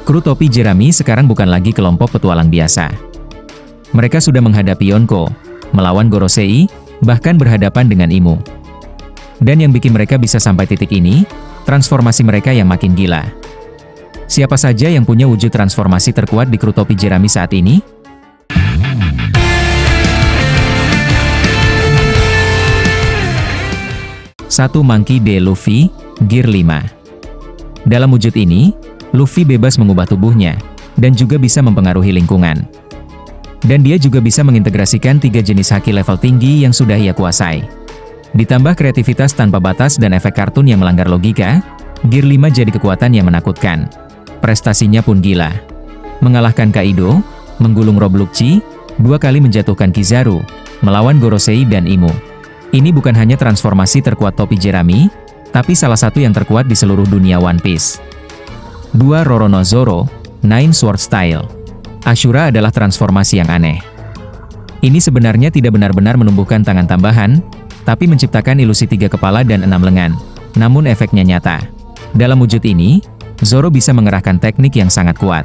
Kru topi jerami sekarang bukan lagi kelompok petualang biasa. Mereka sudah menghadapi Yonko, melawan Gorosei, bahkan berhadapan dengan Imu. Dan yang bikin mereka bisa sampai titik ini, transformasi mereka yang makin gila. Siapa saja yang punya wujud transformasi terkuat di kru topi jerami saat ini? Satu Monkey D. Luffy, Gear 5. Dalam wujud ini, Luffy bebas mengubah tubuhnya, dan juga bisa mempengaruhi lingkungan. Dan dia juga bisa mengintegrasikan 3 jenis haki level tinggi yang sudah ia kuasai. Ditambah kreativitas tanpa batas dan efek kartun yang melanggar logika, Gear 5 jadi kekuatan yang menakutkan. Prestasinya pun gila. Mengalahkan Kaido, menggulung Rob Lucci, 2 kali menjatuhkan Kizaru, melawan Gorosei dan Imu. Ini bukan hanya transformasi terkuat topi jerami, tapi salah satu yang terkuat di seluruh dunia One Piece. 2 Roronoa Zoro, Nine Sword Style. Ashura adalah transformasi yang aneh. Ini sebenarnya tidak benar-benar menumbuhkan tangan tambahan, tapi menciptakan ilusi 3 kepala dan 6 lengan. Namun efeknya nyata. Dalam wujud ini, Zoro bisa mengerahkan teknik yang sangat kuat.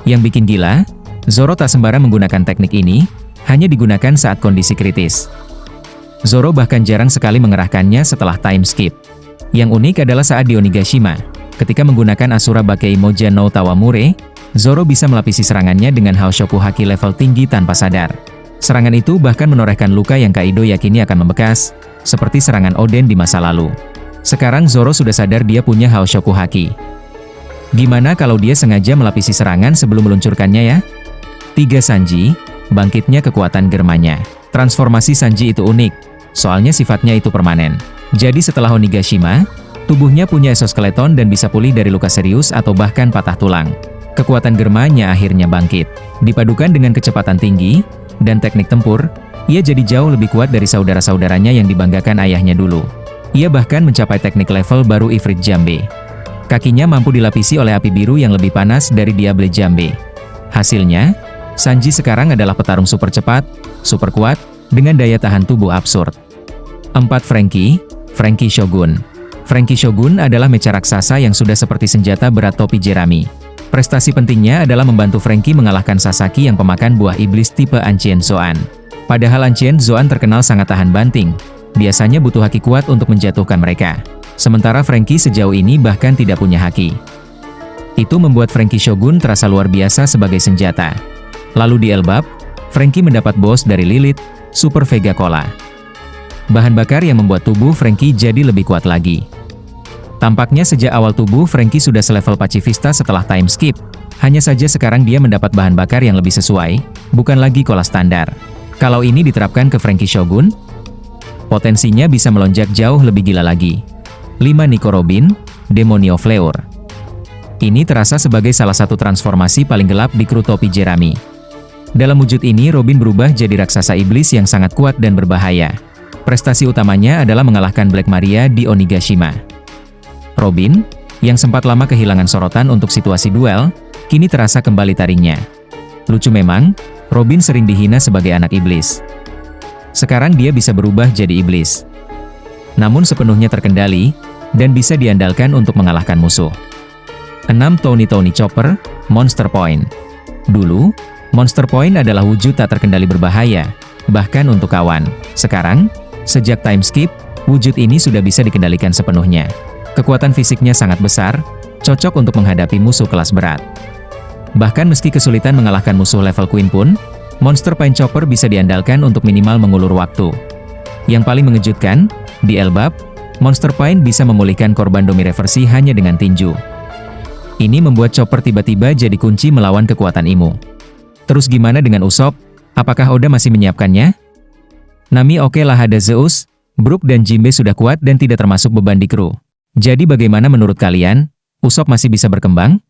Yang bikin gila, Zoro tak sembarang menggunakan teknik ini, hanya digunakan saat kondisi kritis. Zoro bahkan jarang sekali mengerahkannya setelah time skip. Yang unik adalah saat di Onigashima, ketika menggunakan Asura Bakei Moja no Tawamure, Zoro bisa melapisi serangannya dengan Haoshoku Haki level tinggi tanpa sadar. Serangan itu bahkan menorehkan luka yang Kaido yakini akan membekas, seperti serangan Oden di masa lalu. Sekarang Zoro sudah sadar dia punya Haoshoku Haki. Gimana kalau dia sengaja melapisi serangan sebelum meluncurkannya ya? 3 Sanji, bangkitnya kekuatan Germanya. Transformasi Sanji itu unik, soalnya sifatnya itu permanen. Jadi setelah Onigashima, tubuhnya punya exoskeleton dan bisa pulih dari luka serius atau bahkan patah tulang. Kekuatan Germanya akhirnya bangkit. Dipadukan dengan kecepatan tinggi dan teknik tempur, ia jadi jauh lebih kuat dari saudara-saudaranya yang dibanggakan ayahnya dulu. Ia bahkan mencapai teknik level baru Ifrit Jambe. Kakinya mampu dilapisi oleh api biru yang lebih panas dari Diable Jambe. Hasilnya, Sanji sekarang adalah petarung super cepat, super kuat, dengan daya tahan tubuh absurd. 4 Franky Shogun. Franky Shogun adalah mecha raksasa yang sudah seperti senjata berat topi jerami. Prestasi pentingnya adalah membantu Franky mengalahkan Sasaki yang pemakan buah iblis tipe Ancient Zoan. Padahal Ancient Zoan terkenal sangat tahan banting, biasanya butuh haki kuat untuk menjatuhkan mereka. Sementara Franky sejauh ini bahkan tidak punya haki. Itu membuat Franky Shogun terasa luar biasa sebagai senjata. Lalu di Elbap, Franky mendapat bos dari Lilith, Super Vega Cola. Bahan bakar yang membuat tubuh Franky jadi lebih kuat lagi. Tampaknya sejak awal tubuh Franky sudah selevel pacifista setelah time skip. Hanya saja sekarang dia mendapat bahan bakar yang lebih sesuai, bukan lagi cola standar. Kalau ini diterapkan ke Franky Shogun, potensinya bisa melonjak jauh lebih gila lagi. 5 Nico Robin, Demonio Fleur. Ini terasa sebagai salah satu transformasi paling gelap di kru topi jerami. Dalam wujud ini Robin berubah jadi raksasa iblis yang sangat kuat dan berbahaya. Prestasi utamanya adalah mengalahkan Black Maria di Onigashima. Robin, yang sempat lama kehilangan sorotan untuk situasi duel, kini terasa kembali taringnya. Lucu memang, Robin sering dihina sebagai anak iblis. Sekarang dia bisa berubah jadi iblis. Namun sepenuhnya terkendali, dan bisa diandalkan untuk mengalahkan musuh. 6 Tony Chopper, Monster Point. Dulu, Monster Point adalah wujud tak terkendali berbahaya, bahkan untuk kawan. Sekarang, sejak time skip, wujud ini sudah bisa dikendalikan sepenuhnya. Kekuatan fisiknya sangat besar, cocok untuk menghadapi musuh kelas berat. Bahkan meski kesulitan mengalahkan musuh level Queen pun, Monster Point Chopper bisa diandalkan untuk minimal mengulur waktu. Yang paling mengejutkan, di Elbap, Monster Point bisa memulihkan korban Domi reversi hanya dengan tinju. Ini membuat Chopper tiba-tiba jadi kunci melawan kekuatan Imu. Terus gimana dengan Usopp? Apakah Oda masih menyiapkannya? Nami oke lah ada Zeus, Brook dan Jinbe sudah kuat dan tidak termasuk beban di kru. Jadi bagaimana menurut kalian? Usopp masih bisa berkembang?